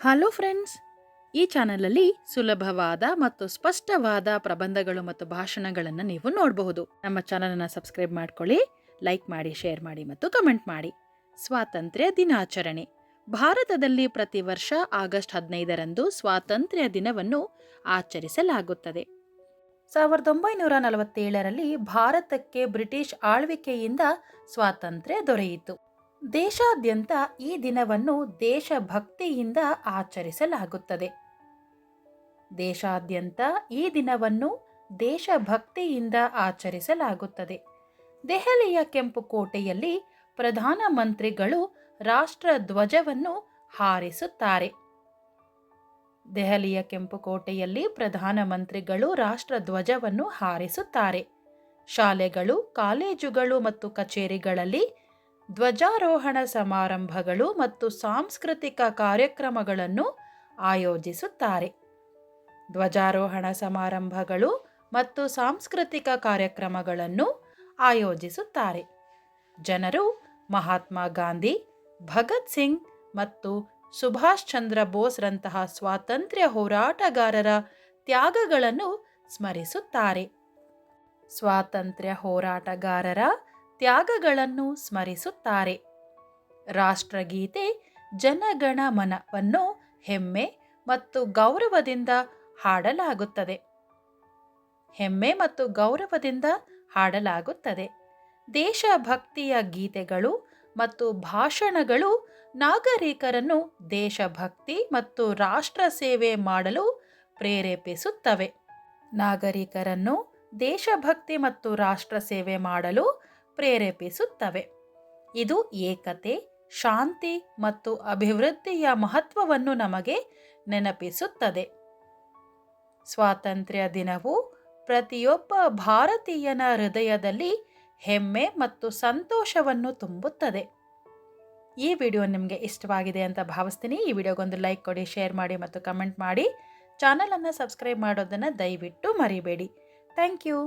Hello friends, ಈ ಚಾನಲಲ್ಲಿ ಸುಲಭವಾದ ಮತ್ತು ಸ್ಪಷ್ಟವಾದ ಪ್ರಬಂಧಗಳು ಮತ್ತು ಭಾಷಣಗಳನ್ನು ನೀವು ನೋಡಬಹುದು. ನಮ್ಮ ಚಾನಲನ್ನು ಸಬ್ಸ್ಕ್ರೈಬ್ ಮಾಡ್ಕೊಳ್ಳಿ, ಲೈಕ್ ಮಾಡಿ, ಶೇರ್ ಮಾಡಿ ಮತ್ತು ಕಮೆಂಟ್ ಮಾಡಿ. ಸ್ವಾತಂತ್ರ್ಯ ದಿನಾಚರಣೆ. ಭಾರತದಲ್ಲಿ ಪ್ರತಿ ವರ್ಷ ಆಗಸ್ಟ್ 15ರಂದು ಸ್ವಾತಂತ್ರ್ಯ ದಿನವನ್ನು ಆಚರಿಸಲಾಗುತ್ತದೆ. 1947ರಲ್ಲಿ ಭಾರತಕ್ಕೆ ಬ್ರಿಟಿಷ್ ಆಳ್ವಿಕೆಯಿಂದ ಸ್ವಾತಂತ್ರ್ಯ ದೊರೆಯಿತು. ದೇಶಾದ್ಯಂತ ಈ ದಿನವನ್ನು ದೇಶಭಕ್ತಿಯಿಂದ ಆಚರಿಸಲಾಗುತ್ತದೆ. ದೇಶಾದ್ಯಂತ ಈ ದಿನವನ್ನು ದೇಶಭಕ್ತಿಯಿಂದ ಆಚರಿಸಲಾಗುತ್ತದೆ. ದೆಹಲಿಯ ಕೆಂಪುಕೋಟೆಯಲ್ಲಿ ಪ್ರಧಾನಮಂತ್ರಿಗಳು ರಾಷ್ಟ್ರ ಧ್ವಜವನ್ನು ಹಾರಿಸುತ್ತಾರೆ. ದೆಹಲಿಯ ಕೆಂಪುಕೋಟೆಯಲ್ಲಿ ಪ್ರಧಾನಮಂತ್ರಿಗಳು ರಾಷ್ಟ್ರ ಧ್ವಜವನ್ನು ಹಾರಿಸುತ್ತಾರೆ. ಶಾಲೆಗಳು, ಕಾಲೇಜುಗಳು ಮತ್ತು ಕಚೇರಿಗಳಲ್ಲಿ ಧ್ವಜಾರೋಹಣ ಸಮಾರಂಭಗಳು ಮತ್ತು ಸಾಂಸ್ಕೃತಿಕ ಕಾರ್ಯಕ್ರಮಗಳನ್ನು ಆಯೋಜಿಸುತ್ತಾರೆ. ಧ್ವಜಾರೋಹಣ ಸಮಾರಂಭಗಳು ಮತ್ತು ಸಾಂಸ್ಕೃತಿಕ ಕಾರ್ಯಕ್ರಮಗಳನ್ನು ಆಯೋಜಿಸುತ್ತಾರೆ. ಜನರು ಮಹಾತ್ಮ ಗಾಂಧಿ, ಭಗತ್ ಸಿಂಗ್ ಮತ್ತು ಸುಭಾಷ್ ಚಂದ್ರ ಬೋಸ್ರಂತಹ ಸ್ವಾತಂತ್ರ್ಯ ಹೋರಾಟಗಾರರ ತ್ಯಾಗಗಳನ್ನು ಸ್ಮರಿಸುತ್ತಾರೆ. ಸ್ವಾತಂತ್ರ್ಯ ಹೋರಾಟಗಾರರ ತ್ಯಾಗಗಳನ್ನು ಸ್ಮರಿಸುತ್ತಾರೆ. ರಾಷ್ಟ್ರಗೀತೆ ಜನಗಣ ಮನವನ್ನು ಹೆಮ್ಮೆ ಮತ್ತು ಗೌರವದಿಂದ ಹಾಡಲಾಗುತ್ತದೆ. ಹೆಮ್ಮೆ ಮತ್ತು ಗೌರವದಿಂದ ಹಾಡಲಾಗುತ್ತದೆ. ದೇಶಭಕ್ತಿಯ ಗೀತೆಗಳು ಮತ್ತು ಭಾಷಣಗಳು ನಾಗರಿಕರನ್ನು ದೇಶಭಕ್ತಿ ಮತ್ತು ರಾಷ್ಟ್ರ ಸೇವೆ ಮಾಡಲು ಪ್ರೇರೇಪಿಸುತ್ತವೆ. ನಾಗರಿಕರನ್ನು ದೇಶಭಕ್ತಿ ಮತ್ತು ರಾಷ್ಟ್ರ ಸೇವೆ ಮಾಡಲು ಪ್ರೇರೇಪಿಸುತ್ತವೆ. ಇದು ಏಕತೆ, ಶಾಂತಿ ಮತ್ತು ಅಭಿವೃದ್ಧಿಯ ಮಹತ್ವವನ್ನು ನಮಗೆ ನೆನಪಿಸುತ್ತದೆ. ಸ್ವಾತಂತ್ರ್ಯ ದಿನವು ಪ್ರತಿಯೊಬ್ಬ ಭಾರತೀಯನ ಹೃದಯದಲ್ಲಿ ಹೆಮ್ಮೆ ಮತ್ತು ಸಂತೋಷವನ್ನು ತುಂಬುತ್ತದೆ. ಈ ವಿಡಿಯೋ ನಿಮಗೆ ಇಷ್ಟವಾಗಿದೆ ಅಂತ ಭಾವಿಸ್ತೀನಿ. ಈ ವಿಡಿಯೋಗೊಂದು ಲೈಕ್ ಕೊಡಿ, ಶೇರ್ ಮಾಡಿ ಮತ್ತು ಕಮೆಂಟ್ ಮಾಡಿ. ಚಾನಲನ್ನು ಸಬ್ಸ್ಕ್ರೈಬ್ ಮಾಡೋದನ್ನು ದಯವಿಟ್ಟು ಮರಿಬೇಡಿ. Thank you.